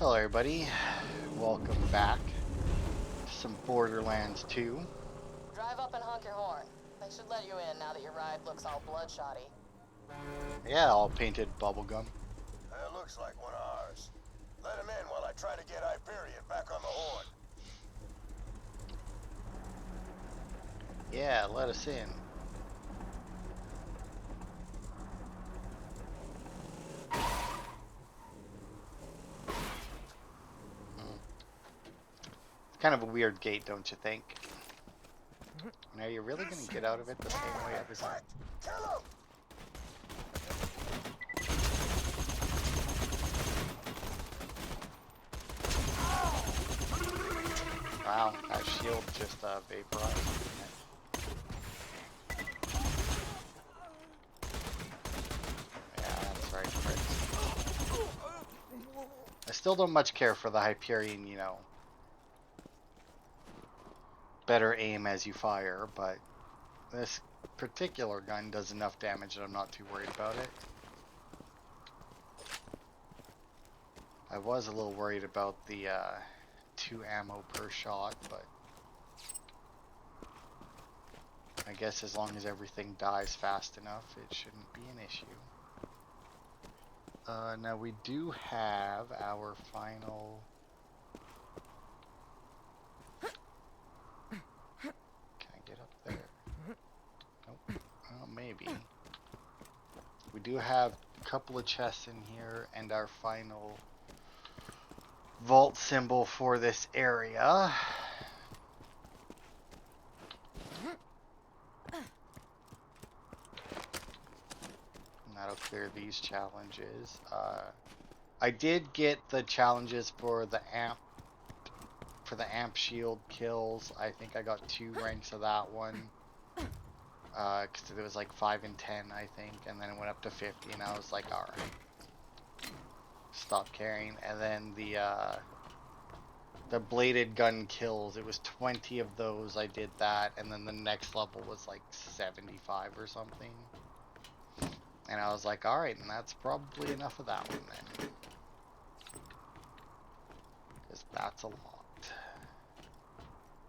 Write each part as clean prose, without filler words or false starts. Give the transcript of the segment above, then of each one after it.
Hello everybody, welcome back to some Borderlands 2. Drive up and honk your horn. They should let you in now that your ride looks all bloodshotty. Yeah, all painted bubblegum. That looks like one of ours. Let him in while I try to get Hyperion back on the horn. Yeah, let us in. It's kind of a weird gate, don't you think? Now you're really going to get out of it the same way every time. Kill him! Wow, that shield just vaporized. Yeah, that's right, Fritz. I still don't much care for the Hyperion, you know. Better aim as you fire, but this particular gun does enough damage that I'm not too worried about it. I was a little worried about the 2 ammo per shot, but I guess as long as everything dies fast enough, it shouldn't be an issue. Now we do have our final... Can I get up there? Nope. Oh, maybe. We do have a couple of chests in here and our final vault symbol for this area. And that'll clear these challenges. I did get the challenges for the amp shield kills. I think I got 2 ranks of that one. Because it was like 5 and 10, I think, and then it went up to 50, and I was like, alright. Stop caring. And then the bladed gun kills, it was 20 of those, I did that, and then the next level was like 75 or something. And I was like, alright, and that's probably enough of that one then. Because that's a lot.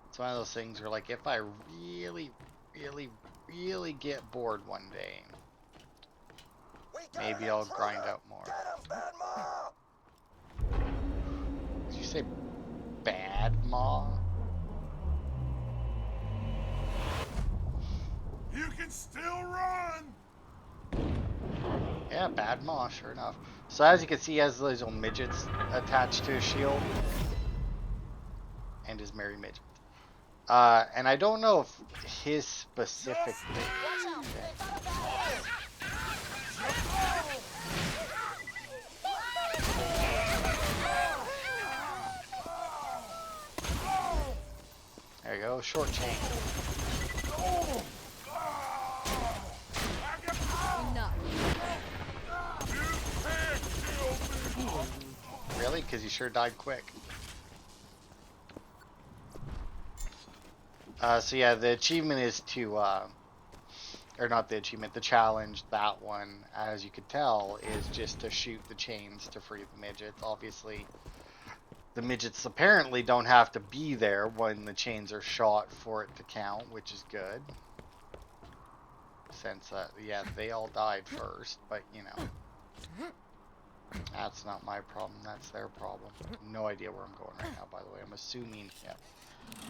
It's one of those things where, like, if I really get bored one day, maybe I'll grind out more. Did you say bad maw? You can still run! Yeah, bad maw, sure enough. So as you can see, he has those little midgets attached to his shield. And his merry midget. And I don't know if his specific thing. There you go, short chain. Really? Because he sure died quick. So yeah, the achievement is to, or not the achievement, the challenge, that one, as you could tell, is just to shoot the chains to free the midgets. Obviously, the midgets apparently don't have to be there when the chains are shot for it to count, which is good. Since, yeah, they all died first, but, you know. That's not my problem, that's their problem. No idea where I'm going right now, by the way. I'm assuming, yeah,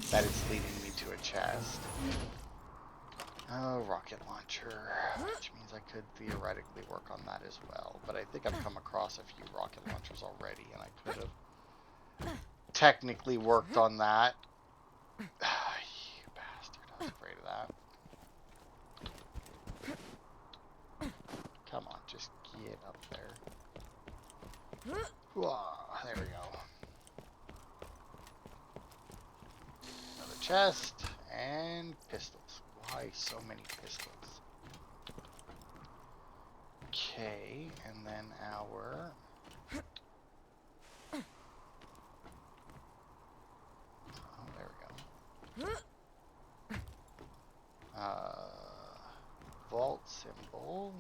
that it's leading me to a chest. Oh, rocket launcher, which means I could theoretically work on that as well. But I think I've come across a few rocket launchers already, and I could have technically worked on that. You bastard, I was afraid of that. Come on, just get up there. There we go. Another chest and pistols. Why so many pistols? Okay, and then our there we go. Vault symbol.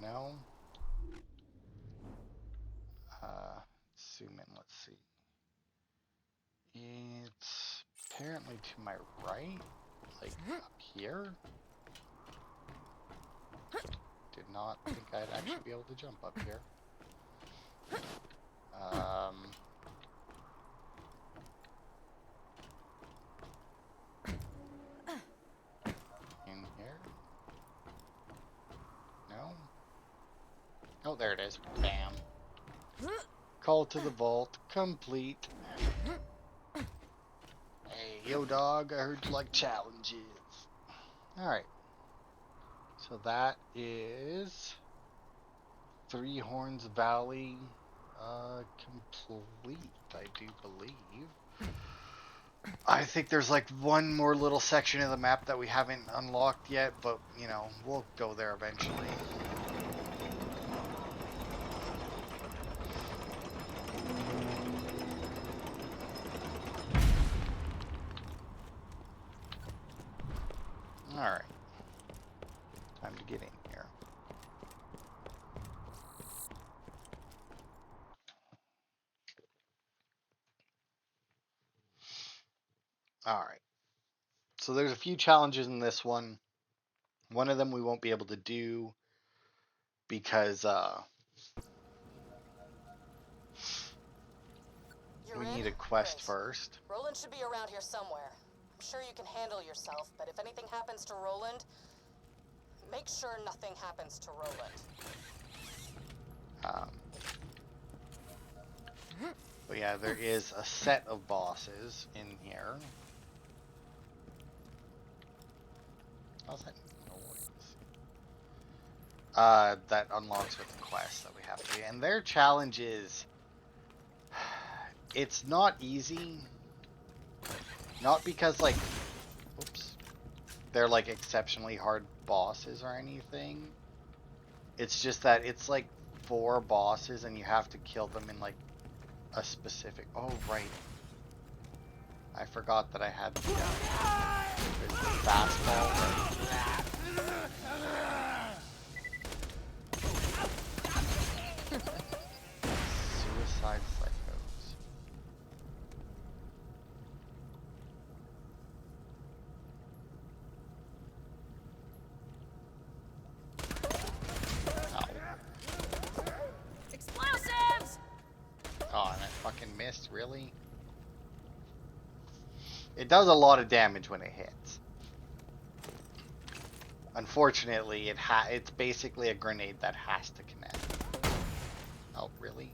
No. Zoom in, let's see. It's apparently to my right, like up here. Did not think I'd actually be able to jump up here. In here? No? Oh, there it is. Bam. Call to the vault complete. Hey, yo dog, I heard you like challenges. Alright. So that is Three Horns Valley complete, I do believe. I think there's like one more little section of the map that we haven't unlocked yet, but you know, we'll go there eventually. Alright. Time to get in here. Alright. So there's a few challenges in this one. One of them we won't be able to do because You're we in? need a quest Great. first. Roland should be around here somewhere. I'm sure you can handle yourself, but if anything happens to Roland, make sure nothing happens to Roland. But yeah, there is a set of bosses in here. How's that noise? That unlocks with the quest that we have to do. And their challenge is, it's not easy. Not because like, oops, they're like exceptionally hard bosses or anything. It's just that it's like 4 bosses and you have to kill them in like a specific, oh right. I forgot that I had the fastball. Suicide psychos. Explosives! Oh, and I fucking missed, really? It does a lot of damage when it hits. Unfortunately, it's basically a grenade that has to connect. Oh, really?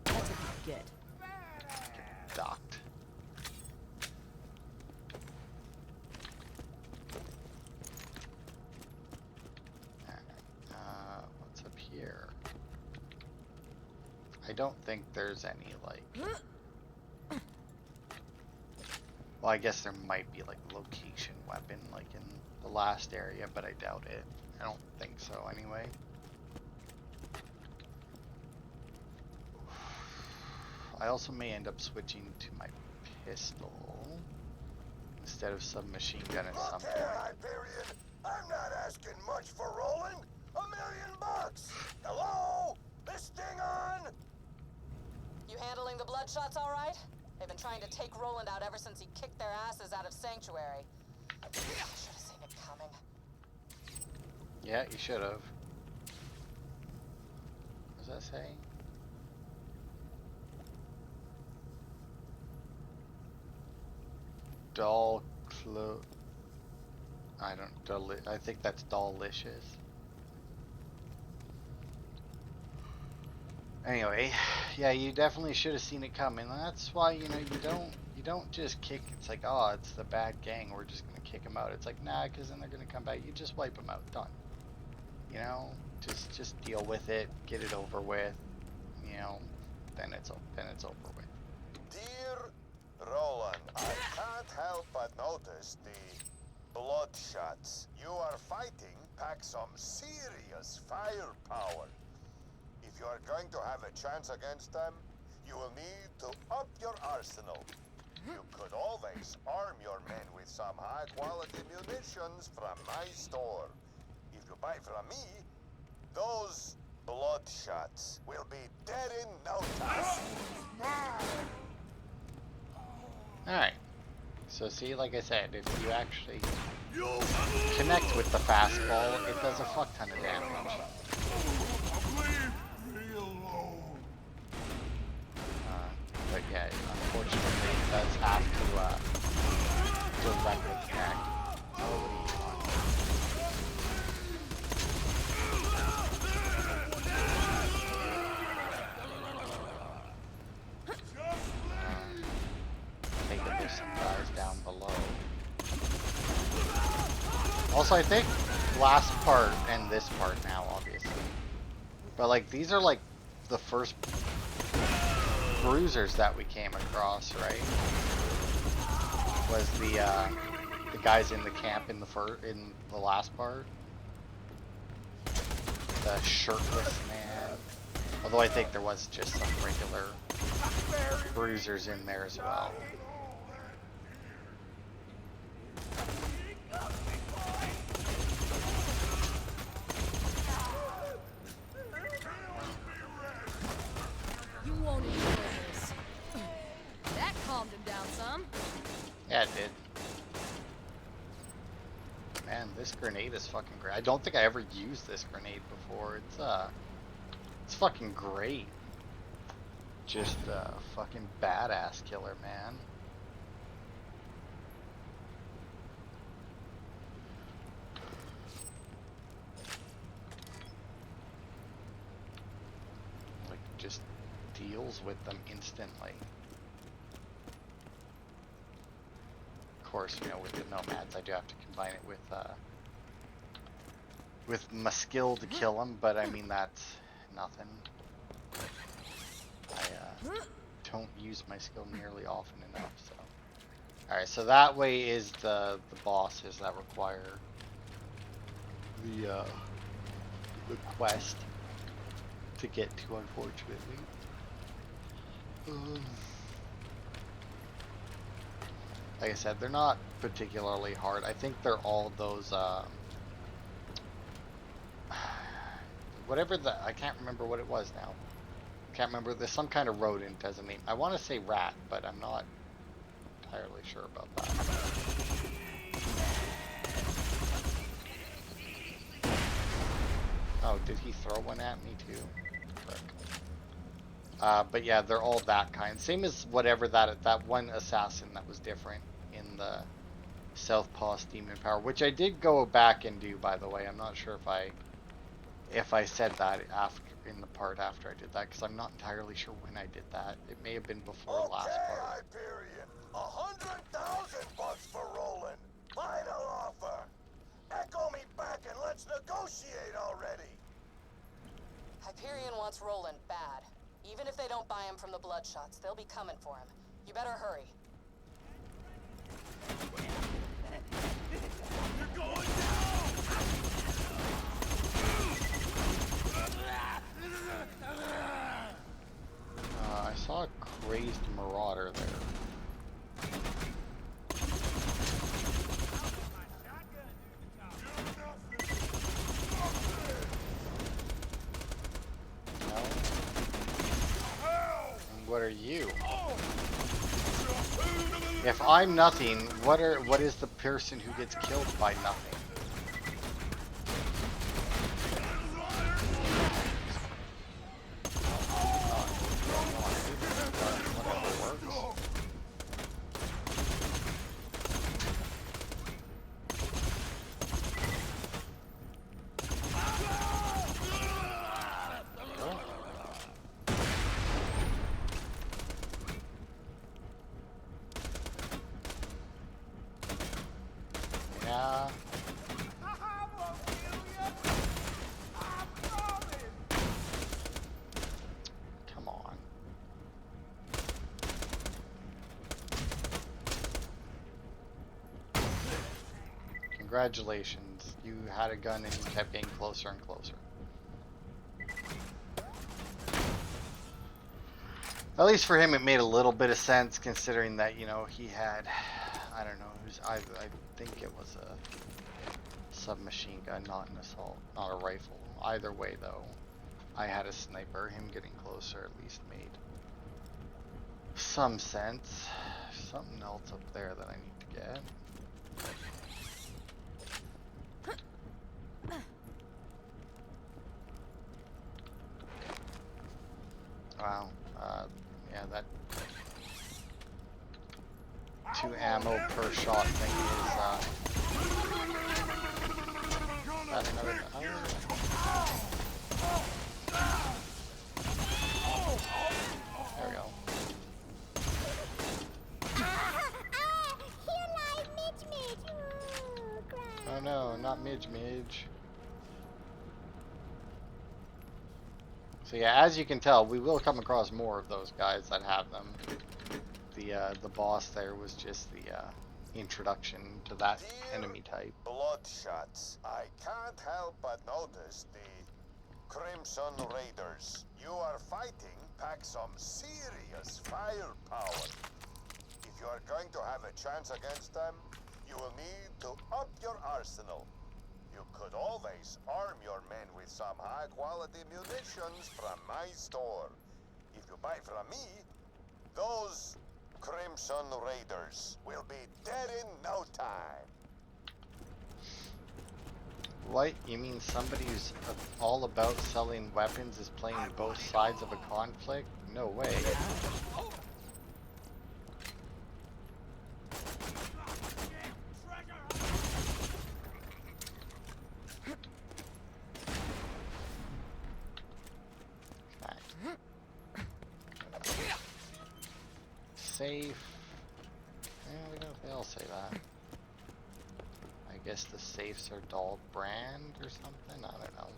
That's what you get. Get docked. Alright, what's up here? I don't think there's any, like... Well, I guess there might be, like, a location weapon, like, in the last area, but I doubt it. I don't think so, anyway. I also may end up switching to my pistol instead of submachine gun at some Look here, point. Hyperion. I'm not asking much for Roland. $1 million. Hello? This thing on? You handling the Bloodshot's all right? They've been trying to take Roland out ever since he kicked their asses out of Sanctuary. I should have seen it coming. Yeah, you should have. What does that say? Doll clo... I think that's Dollicious. Anyway, yeah, you definitely should have seen it coming. That's why, you know, you don't just kick. It's like, oh, it's the bad gang, we're just gonna kick them out. It's like, nah, because then they're gonna come back. You just wipe them out. Done. You know, just deal with it, get it over with. You know, then it's over with. Dear Roland, I can't help but notice the Bloodshots you are fighting pack some serious firepower. If you are going to have a chance against them, you will need to up your arsenal. You could always arm your men with some high-quality munitions from my store. If you buy from me, Those bloodshots will be dead in no time. Alright. So see, like I said, if you actually connect with the fastball, it does a fuck ton of damage. But yeah, unfortunately, it does have to directly connect. Oh, what do you want? Take it, there's some guys down below. Also, I think last part and this part now, obviously. But like, these are like the first bruisers that we came across, right? Was the guys in the camp in the last part? The shirtless man. Although I think there was just some regular bruisers in there as well. You won't enjoy this. That calmed him down some. Yeah, it did. Man, this grenade is fucking great. I don't think I ever used this grenade before. It's fucking great. Just a fucking badass killer, man. Like, just deals with them instantly. Of course, you know, with the nomads, I do have to combine it with my skill to kill them, but I mean, that's nothing. I don't use my skill nearly often enough, so. Alright, so that way is the bosses that require the quest to get to, unfortunately. Like I said, they're not particularly hard. I think they're all those, whatever I can't remember what it was now. Can't remember, there's some kind of rodent as a name. I want to say rat, but I'm not entirely sure about that. Oh, did he throw one at me too? Frick. But yeah, they're all that kind. Same as whatever that one assassin that was different in the Southpaw's Demon Power, which I did go back and do, by the way. I'm not sure if I said that after in the part after I did that, because I'm not entirely sure when I did that. It may have been before last part. Hyperion, 100,000 bucks for Roland. Final offer. Echo me back and let's negotiate already. Hyperion wants Roland bad. Even if they don't buy him from the Bloodshots, they'll be coming for him. You better hurry. You're going down! I saw a crazed marauder there. No? And what are you? If I'm nothing, what is the person who gets killed by nothing? Yeah. Come on. Congratulations. You had a gun and you kept getting closer and closer. At least for him it made a little bit of sense, considering that, you know, he had, I don't know, I think it was a submachine gun, not an assault, not a rifle. Either way, though, I had a sniper. Him getting closer at least made some sense. Something else up there that I need to get. Wow. Yeah, that 2 ammo per shot thing is, that's another, there we go. Oh no, not Midge. So yeah, as you can tell, we will come across more of those guys that have them. The boss there was just the introduction to that enemy type. Bloodshots. I can't help but notice the Crimson Raiders. You are fighting pack some serious firepower. If you are going to have a chance against them, you will need to up your arsenal. You could always arm your men with some high-quality munitions from my store. If you buy from me, those Crimson Raiders will be dead in no time. What? You mean somebody who's all about selling weapons is playing both sides of a conflict? No way. Safe. Yeah, they all say that. I guess the safes are doll brand or something? I don't know.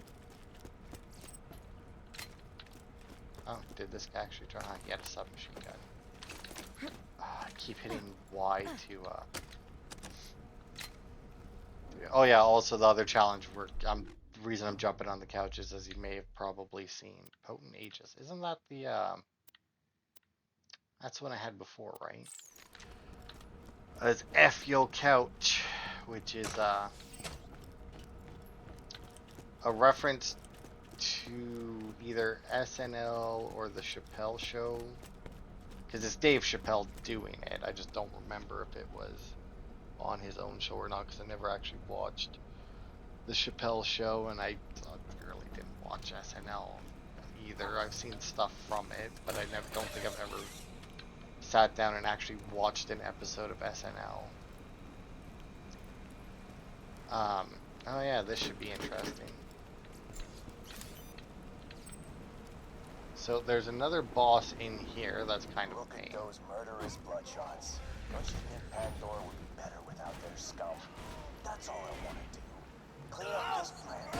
Oh, did this guy actually try? He had a submachine gun. I keep hitting Y to oh yeah, also the other challenge the reason I'm jumping on the couch is, as you may have probably seen, Potent Aegis. Isn't that the that's what I had before, right? It's F Yo Couch, which is a reference to either SNL or the Chappelle Show, because it's Dave Chappelle doing it. I just don't remember if it was on his own show or not, because I never actually watched the Chappelle Show, and I really didn't watch SNL either. I've seen stuff from it, but I don't think I've ever sat down and actually watched an episode of SNL. Oh yeah, this should be interesting. So there's another boss in here that's kind of a pain. Look at those murderous bloodshots. Don't you think Pandora would be better without their scum? That's all I want to do. Clean up this planet.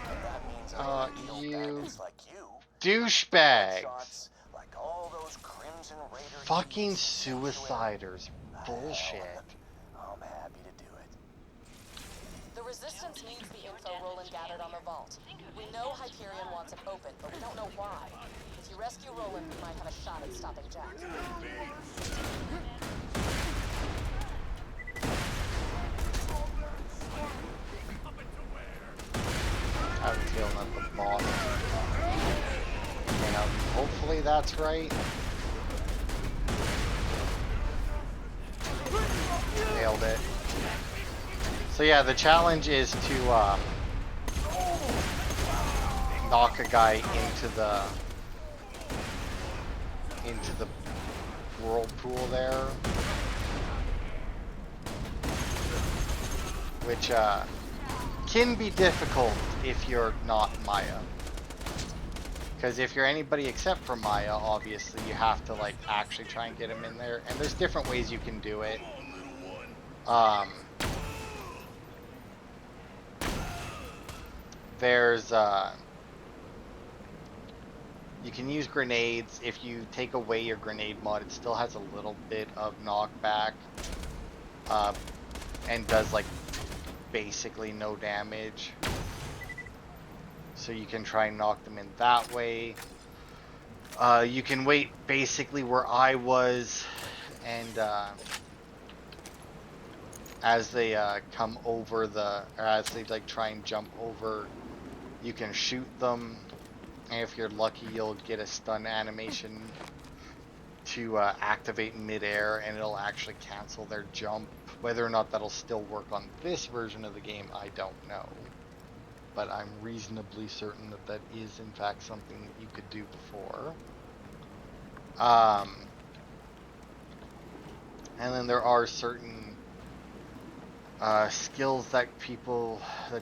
And that means I kill bandits like you. Douchebags! Shots like all those Crimson Raiders. Fucking suiciders. Bullshit. I'm happy to do it. The Resistance needs the info Roland gathered on the vault. We know Hyperion wants it open, but we don't know why. If you rescue Roland, we might have a shot at stopping Jack. I have a feeling that the boss. You know, hopefully that's right. Nailed it. So yeah, the challenge is to knock a guy into the whirlpool there, which can be difficult if you're not Maya. Because if you're anybody except for Maya, obviously you have to like actually try and get him in there, and there's different ways you can do it. There's you can use grenades. If you take away your grenade mod, it still has a little bit of knockback, and does like basically no damage. So you can try and knock them in that way. You can wait basically where I was, and as they come over or as they like try and jump over, you can shoot them, and if you're lucky, you'll get a stun animation to activate midair, and it'll actually cancel their jump. Whether or not that'll still work on this version of the game, I don't know. But I'm reasonably certain that that is in fact something that you could do before. And then there are certain skills that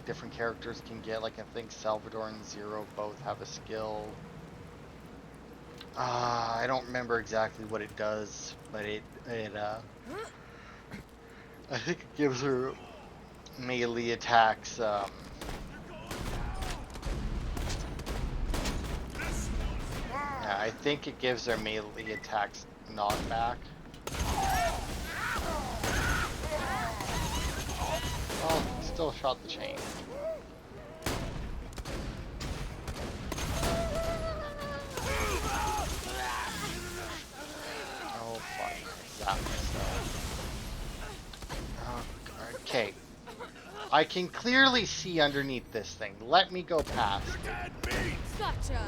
different characters can get. Like I think Salvador and Zero both have a skill. I don't remember exactly what it does, but I think it gives her melee attacks. Yeah, I think it gives her melee attacks knockback. Oh, still shot the chain. Oh fuck, that myself. Okay. I can clearly see underneath this thing. Let me go past it. Gotcha.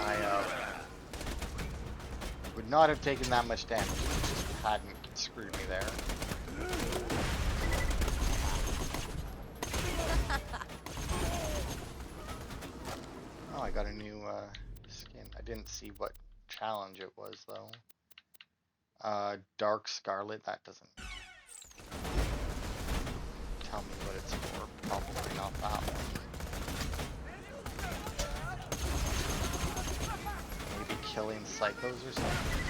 I would not have taken that much damage if it just hadn't screwed me there. Oh, I got a new skin. I didn't see what challenge it was though. Dark Scarlet, that doesn't tell me what it's for. Probably not that one. Maybe killing psychos or something.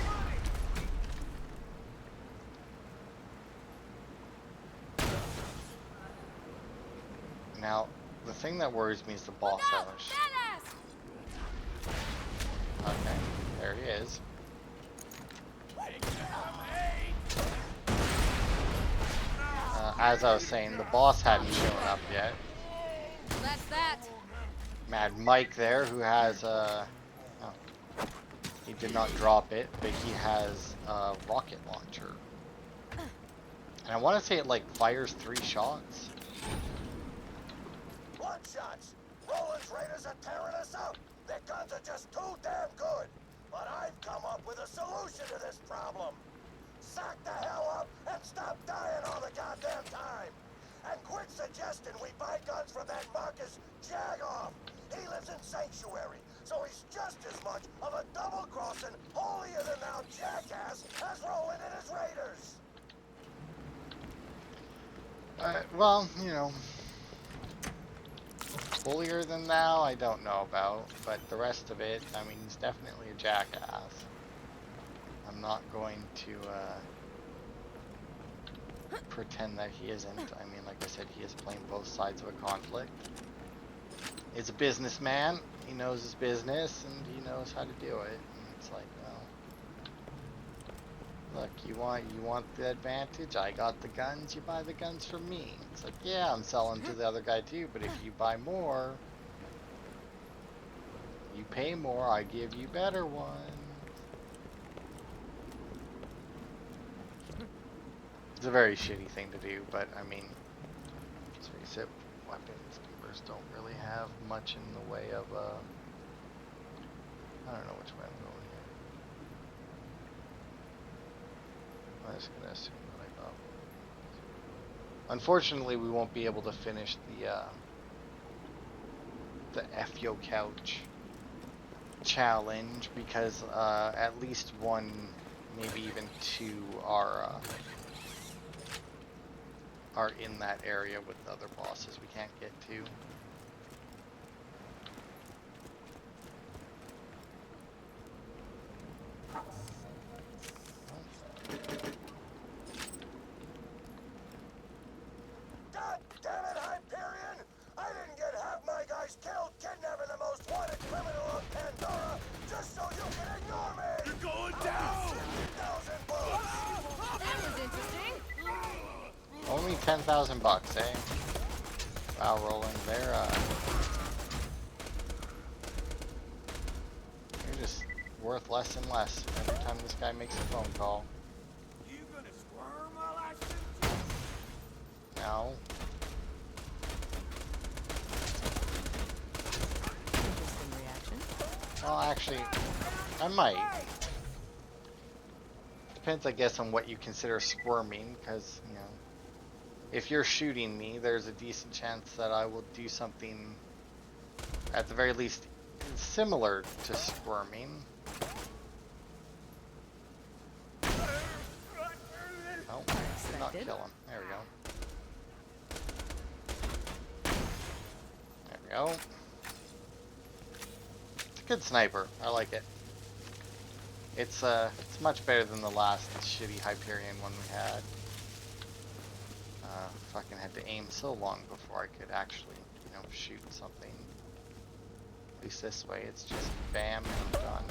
Now, the thing that worries me is the boss rush. Okay, there he is. As I was saying, the boss hadn't shown up yet. That's that. Mad Mike there, who has he did not drop it, but he has a rocket launcher. And I want to say it like fires 3 shots. One shots! Roland's raiders are tearing us out! Their guns are just too damn good! But I've come up with a solution to this problem! Sack the hell up and stop dying all the goddamn time! And quit suggesting we buy guns from that Marcus Jagoff! He lives in Sanctuary, so he's just as much of a double-crossing, holier-than-thou jackass as Roland and his raiders! Well, you know, holier than thou, I don't know about, but the rest of it, I mean, he's definitely a jackass. I'm not going to pretend that he isn't. I mean, like I said, he is playing both sides of a conflict. He's a businessman. He knows his business, and he knows how to do it. And it's like, well, look, you want the advantage? I got the guns. You buy the guns from me. It's like, yeah, I'm selling to the other guy too, but if you buy more, you pay more, I give you better ones. It's a very shitty thing to do, but I mean, let's face it, weapons keepers don't really have much in the way of I don't know which way I'm going here. I'm just gonna assume that I got one. Unfortunately, we won't be able to finish the FYO Couch challenge because at least one, maybe even 2 are in that area with the other bosses we can't get to. God damn it, Hyperion! I didn't get half my guys killed kidnapping the most wanted criminal of Pandora just so you can ignore me! You're going down! 50,000 bucks! That was interesting. Only 10,000 bucks, eh? Wow, Roland, they're just worth less and less every time this guy makes a phone call. Actually, I might. Depends, I guess, on what you consider squirming, because, you know, if you're shooting me, there's a decent chance that I will do something, at the very least, similar to squirming. Oh, did not kill him. There we go. There we go. It's a good sniper. I like it. It's much better than the last shitty Hyperion one we had. Fucking had to aim so long before I could actually, you know, shoot something. At least this way, it's just bam and I'm done.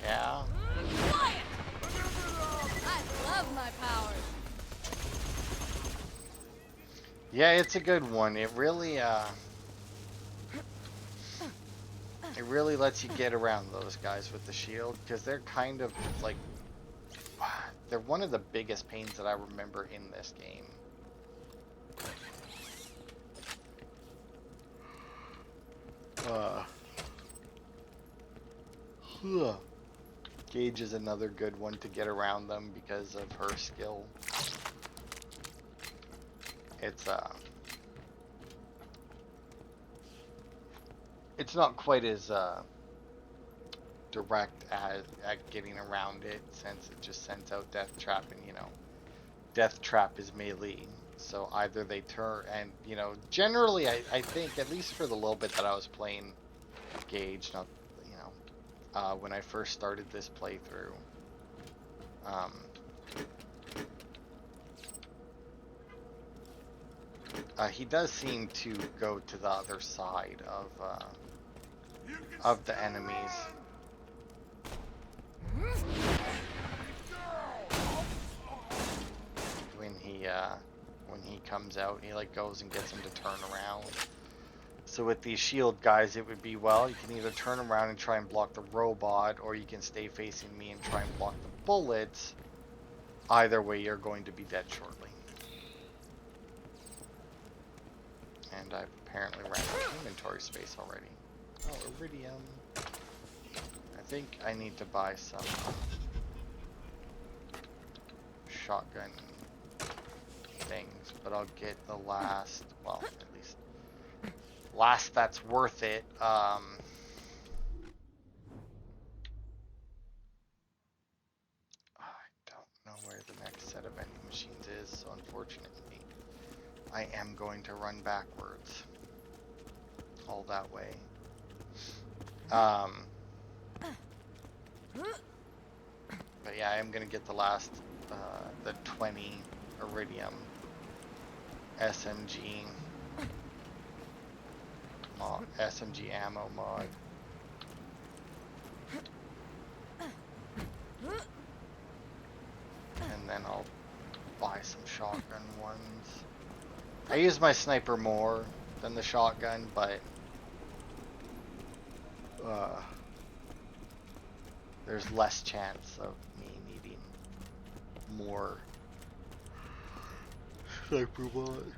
Yeah. I love my powers. Yeah, it's a good one. It really lets you get around those guys with the shield, because they're kind of like, they're one of the biggest pains that I remember in this game. Gage is another good one to get around them because of her skill. It's not quite as direct at getting around it, since it just sends out Death Trap, and, you know, Death Trap is melee. So either they turn, and, you know, generally I think, at least for the little bit that I was playing Gage, not, you know, when I first started this playthrough, he does seem to go to the other side of the enemies. When he comes out, he like goes and gets him to turn around. So with these shield guys, it would be, well, you can either turn around and try and block the robot, or you can stay facing me and try and block the bullets. Either way, you're going to be dead shortly. And I've apparently ran out of inventory space already. Oh, iridium. I think I need to buy some shotgun things, but I'll get the last, well, at least last that's worth it. I don't know where the next set of vending machines is, so unfortunately I am going to run backwards all that way. But yeah, I am gonna get the last the 20 iridium SMG mod, SMG ammo mod. And then I'll buy some shotgun ones. I use my sniper more than the shotgun, but there's less chance of me needing more sniper mod.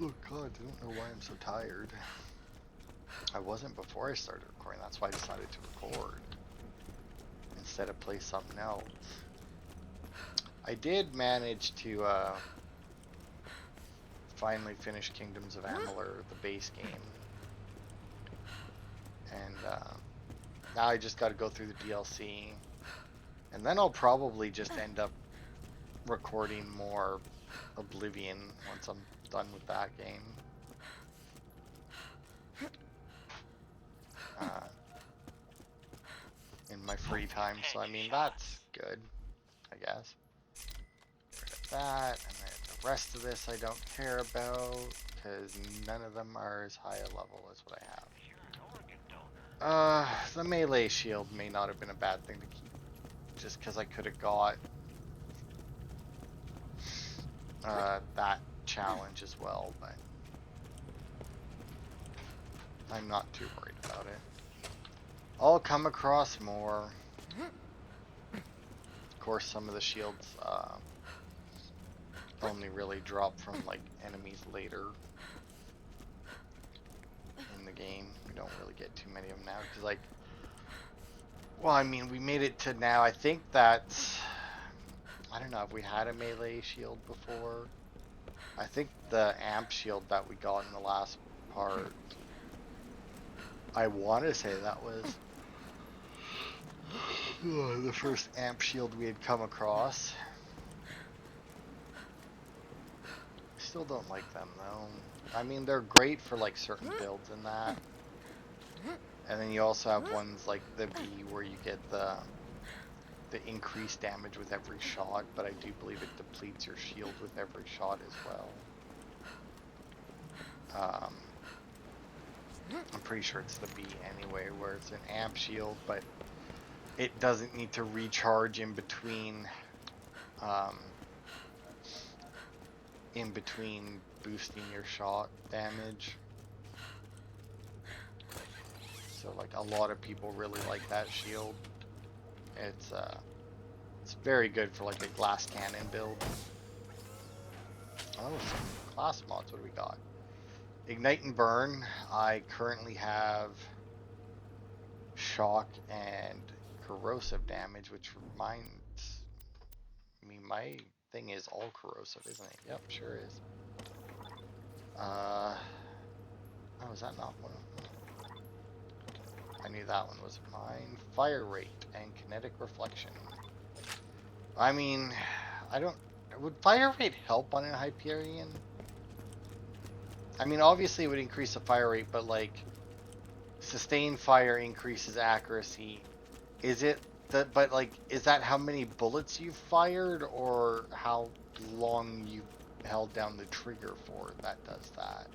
Oh god, I don't know why I'm so tired. I wasn't before I started recording, that's why I decided to record instead of play something else. I did manage to finally finish Kingdoms of Amalur, the base game. And now I just got to go through the DLC. And then I'll probably just end up recording more Oblivion once I'm done with that game. In my free time, so I mean, that's good, I guess. Get rid of that, and then the rest of this I don't care about, because none of them are as high a level as what I have. The melee shield may not have been a bad thing to keep, just because I could have got that challenge as well, but I'm not too worried about it. I'll come across more. Of course, some of the shields only really drop from like enemies later, the game. We don't really get too many of them now. Because, like, well, I mean, we made it to now. I think that's, I don't know if we had a melee shield before. I think the amp shield that we got in the last part, I want to say that was the first amp shield we had come across. Still don't like them though. I mean, they're great for like certain builds and that. And then you also have ones like the B where you get the increased damage with every shot, but I do believe it depletes your shield with every shot as well. I'm pretty sure it's the B anyway, where it's an amp shield, but it doesn't need to recharge in between boosting your shot damage. So like a lot of people really like that shield. It's very good for like a glass cannon build. Oh, some class mods. What do we got? Ignite and burn. I currently have shock and corrosive damage, which reminds me my thing is all corrosive, isn't it? Yep, sure is. Oh, is that not one of them? I knew that one was mine. Fire rate and kinetic reflection. I mean, I don't. Would fire rate help on a Hyperion? I mean, obviously it would increase the fire rate, but like, sustained fire increases accuracy. Is it that? But like, is that how many bullets you've fired, or how long you held down the trigger for that does that?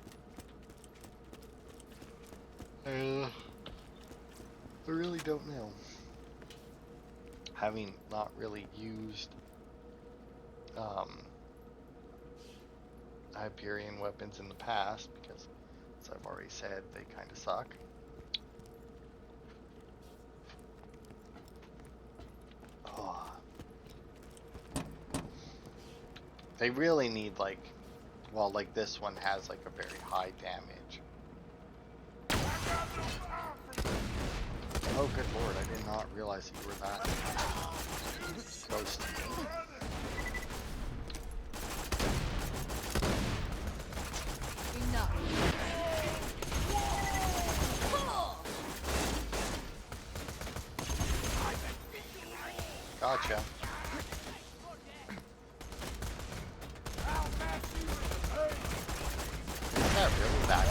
I really don't know. Having not really used Hyperion weapons in the past, because as I've already said, they kind of suck. Oh. They really need like, well, like this one has like a very high damage. Oh, good lord, I did not realize that you were that close to me. Enough. Gotcha. Is that really back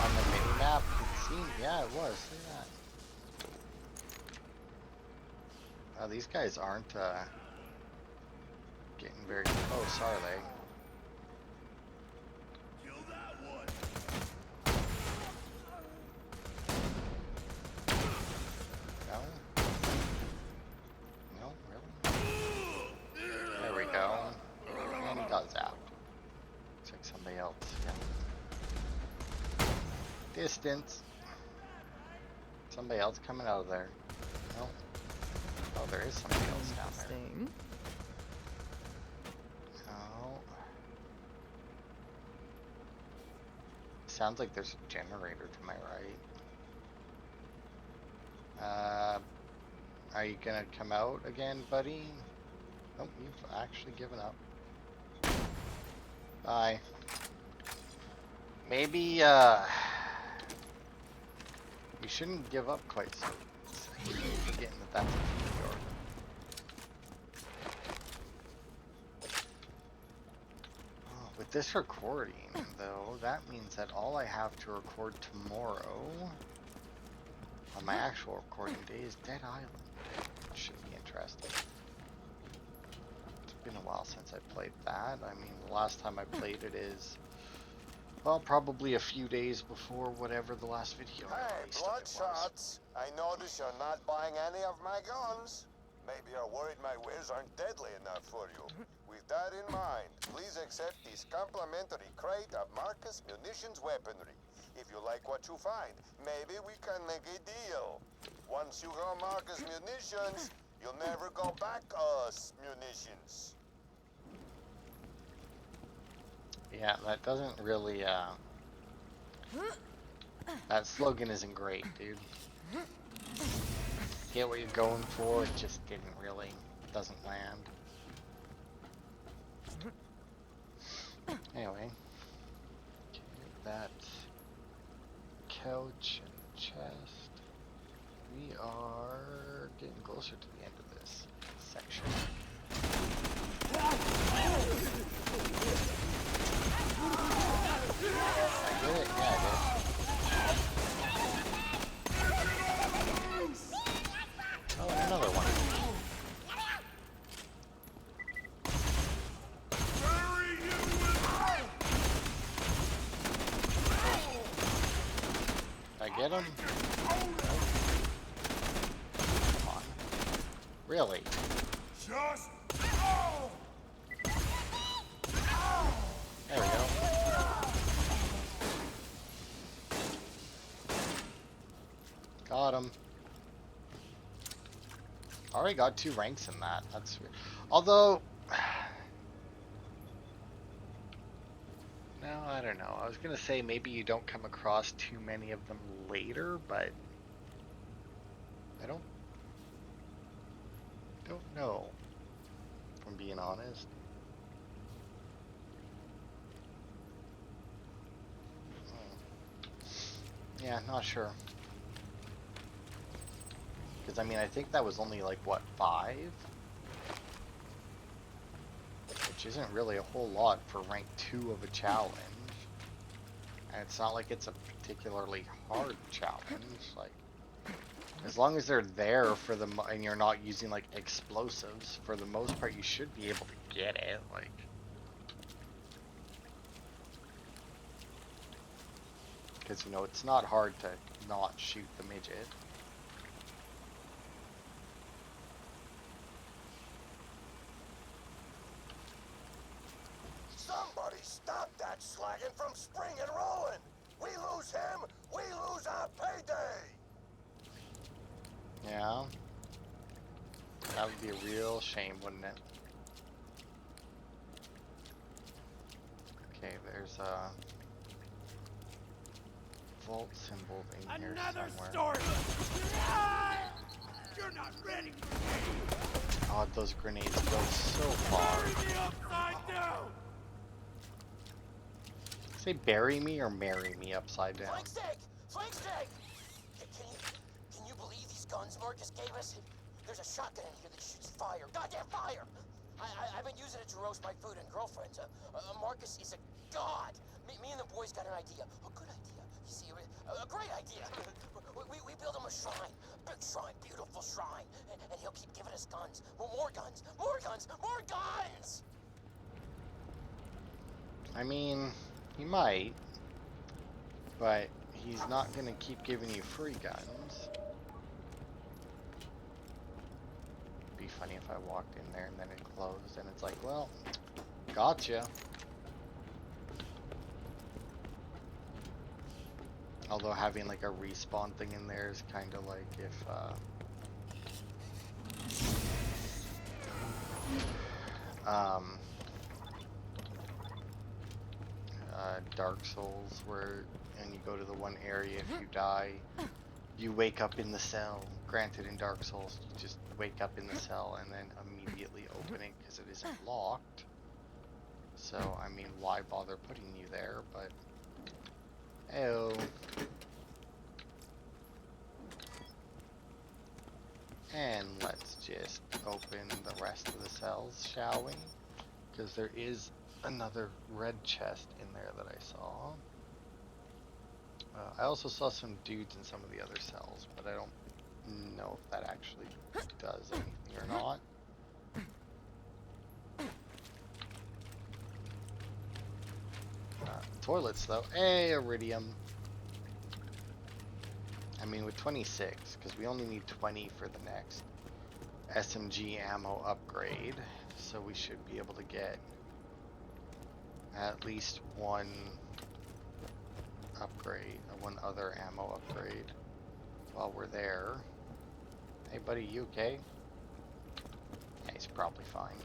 on the mini map? It seemed, yeah, it was. See that? Oh, these guys aren't getting very close, are they? No? No, really? There we go. And he got zapped. Looks like somebody else, yeah. Distance. Somebody else coming out of there. No. Oh, there is somebody else down there. No. Sounds like there's a generator to my right. Are you gonna come out again, buddy? Nope, you've actually given up. Bye. Maybe, you shouldn't give up quite so. You're forgetting that that's a meteor. Oh, with this recording, though, that means that all I have to record tomorrow on my actual recording day is Dead Island. Which should be interesting. It's been a while since I played that. I mean, the last time I played it is, well, probably a few days before whatever the last video I Hey, released of it was. Bloodshots! I notice you're not buying any of my guns. Maybe you're worried my wares aren't deadly enough for you. With that in mind, please accept this complimentary crate of Marcus Munitions weaponry. If you like what you find, maybe we can make a deal. Once you go Marcus Munitions, you'll never go back us munitions. Yeah, that doesn't really, That slogan isn't great, dude. Get what you're going for, it just didn't really, doesn't land. Anyway, okay, that couch and chest. We are getting closer to the end of this section. I get it? Yeah, I did. Oh, and another one. Did I get him? Come on. Really? Just There we go. Got him. Already got 2 ranks in that. That's weird. Although, no, I don't know. I was gonna say maybe you don't come across too many of them later, but I don't know. If I'm being honest. Yeah, not sure. Because, I mean, I think that was only, like, what, 5? Which isn't really a whole lot for rank 2 of a challenge. And it's not like it's a particularly hard challenge. Like, as long as they're there for the, and you're not using, like, explosives, for the most part, you should be able to get it. Like, because, you know, it's not hard to not shoot the midget. somebody stop that slagging from springing Roland. We lose him, we lose our payday. Yeah. That would be a real shame, wouldn't it? Okay, there's a vault symbol in here somewhere. You're not ready. God, those grenades go so far. Say bury me or marry me upside down. Flank steak! Flank steak! Can you believe these guns Marcus gave us? There's a shotgun in here that shoots fire. Goddamn fire! I've been using it to roast my food and girlfriends. Marcus is a god. Me and the boys got an idea. A good idea. You see, a great idea. We build him a shrine. Big shrine, beautiful shrine. And he'll keep giving us guns. More guns, more guns, more guns! I mean, he might, but he's not gonna keep giving you free guns. Be funny if I walked in there and then it closed and it's like, well, gotcha. Although having like a respawn thing in there is kind of like if Dark Souls, where and you go to the one area, if you die, you wake up in the cell. Granted, in Dark Souls, you just wake up in the cell and then immediately open it because it isn't locked. So, I mean, why bother putting you there? But, oh. And let's just open the rest of the cells, shall we? Because there is another red chest in there that I saw. I also saw some dudes in some of the other cells, but I don't know if that actually does anything or not. Toilets though. Hey, iridium. I mean, with 26, because we only need 20 for the next SMG ammo upgrade, so we should be able to get at least one upgrade, one other ammo upgrade while we're there. Hey buddy, you okay? Yeah, he's probably fine.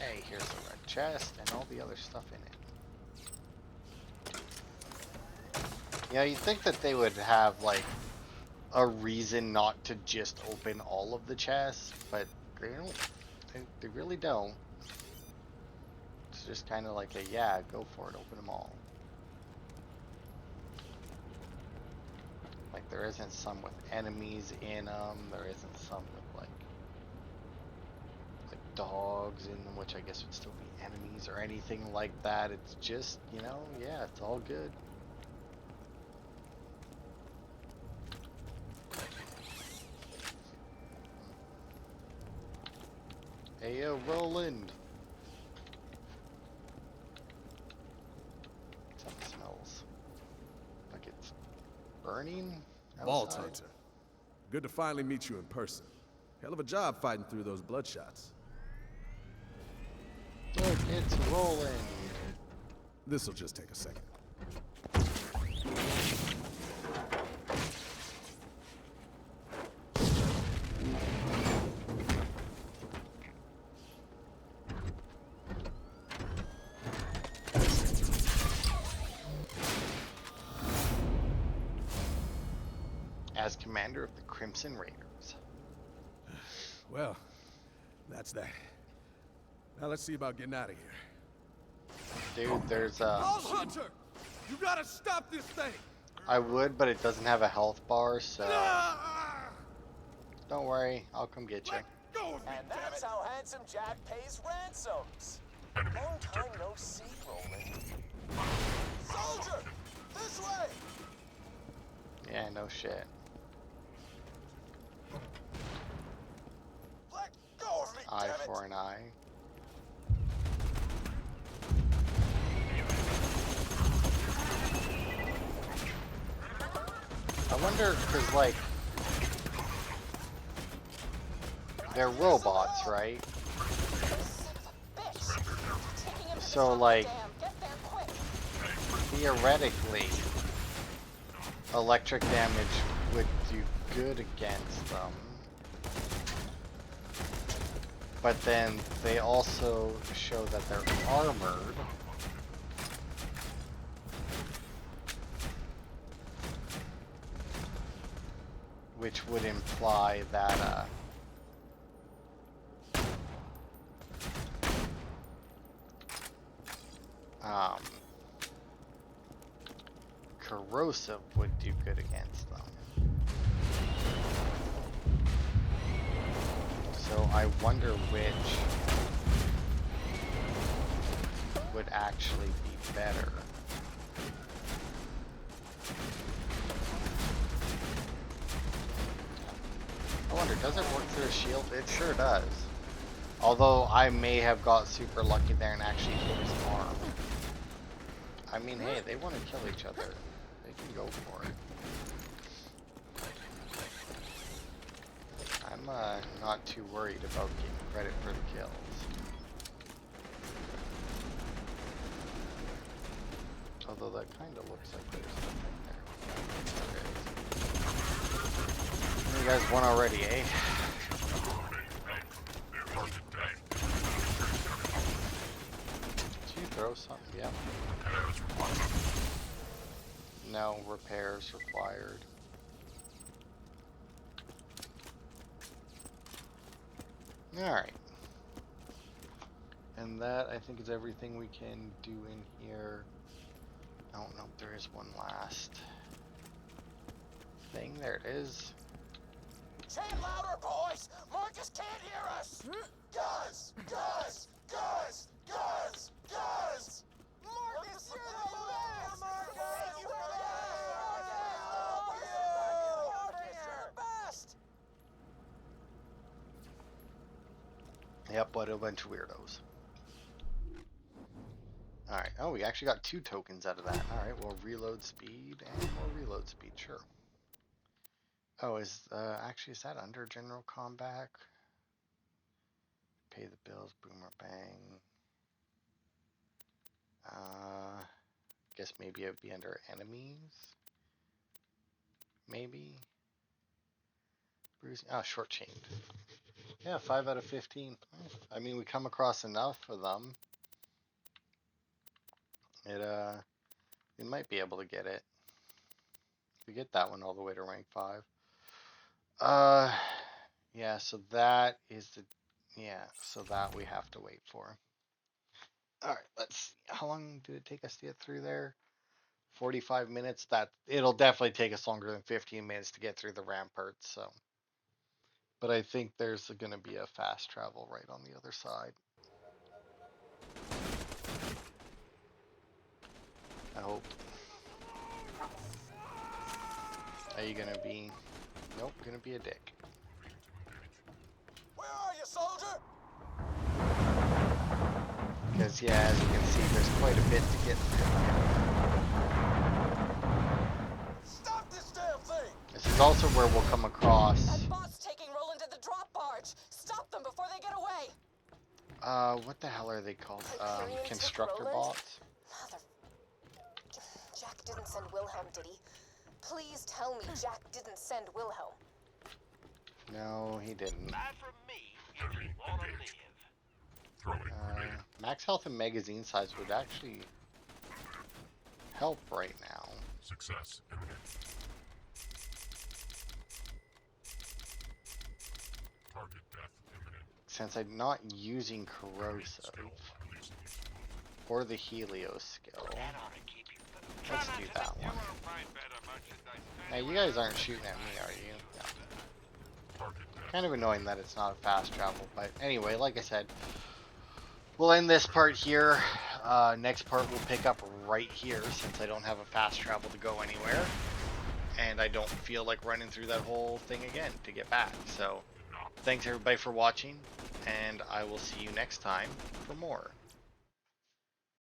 Hey, here's the red chest and all the other stuff in it. Yeah, you'd think that they would have, like, a reason not to just open all of the chests, but they don't. They really don't. It's just kind of like a, yeah, go for it, open them all. Like, there isn't some with enemies in them, there isn't some with, like dogs in them, which I guess would still be enemies or anything like that. It's just, you know, yeah, it's all good. Hey, Roland. Something smells like it's burning Vault outside. Hunter. Good to finally meet you in person. Hell of a job fighting through those bloodshots. Look, it's Roland. This'll just take a second. As commander of the Crimson Raiders. Well, that's that. Now let's see about getting out of here. Dude, there's Vault Hunter! You gotta stop this thing! I would, but it doesn't have a health bar, so Ah! don't worry, I'll come get you. Let go of me, And damn that's it! how Handsome Jack pays ransoms. Long time no see, Roland. Soldier! This way! Yeah, no shit. Let go of me, Eye damn it! for an eye. I wonder, cause like, they're robots, right? So like, theoretically, electric damage would do good against them. But then they also show that they're armored. Which would imply that, corrosive would do good against them. So I wonder which would actually be better. I wonder, does it work through a shield? It sure does. Although I may have got super lucky there and actually hit his arm. I mean, hey, they want to kill each other. They can go for it. I'm not too worried about getting credit for the kills. Although that kind of looks like there's something there. You guys won already, eh? Did you throw something? Yeah. No repairs required. Alright. And that, I think, is everything we can do in here. Oh, no, there is one last thing. There it is. Chant louder, boys! Marcus can't hear us! Guys! Guys! Guys! Guys! Guys! Marcus, you're the best! Marcus, you're the best! Yep, but a bunch of weirdos. Alright, oh, we actually got 2 tokens out of that. Alright, well, reload speed and more reload speed, sure. Oh, actually, is that under general combat? Pay the bills, boomer bang. Guess maybe it would be under enemies. Maybe. Bruising, short-chained. Yeah, 5 out of 15. I mean, we come across enough of them. We might be able to get it. we get that one all the way to rank 5. Yeah, so that is the, yeah, so that we have to wait for. All right, let's see. How long did it take us to get through there? 45 minutes. That it'll definitely take us longer than 15 minutes to get through the ramparts, so. But I think there's going to be a fast travel right on the other side. I hope. Are you gonna be? Nope, gonna be a dick. Where are you, soldier? Because yeah, as you can see, there's quite a bit to get through. Stop this damn thing! This is also where we'll come across. That bot's taking Roland to the drop barge. Stop them before they get away. What the hell are they called? Hyperion took Constructor Roland? bots. Mother. Jack didn't send Wilhelm, did he? Please tell me Jack didn't send Wilhelm. No, he didn't. Not from me if you want to live. Max health and magazine size would actually help right now. Success imminent. Target death imminent. Since I'm not using corrosive Skill releasing use. or the Helio skill, That ought to keep you. let's do that one. Find better merchandise. Now you guys aren't shooting at me, are you? No. Target death. Kind of annoying that it's not a fast travel, but anyway, like I said, we'll end this part here. Next part we'll pick up right here since I don't have a fast travel to go anywhere. And I don't feel like running through that whole thing again to get back. So, thanks everybody for watching, and I will see you next time for more.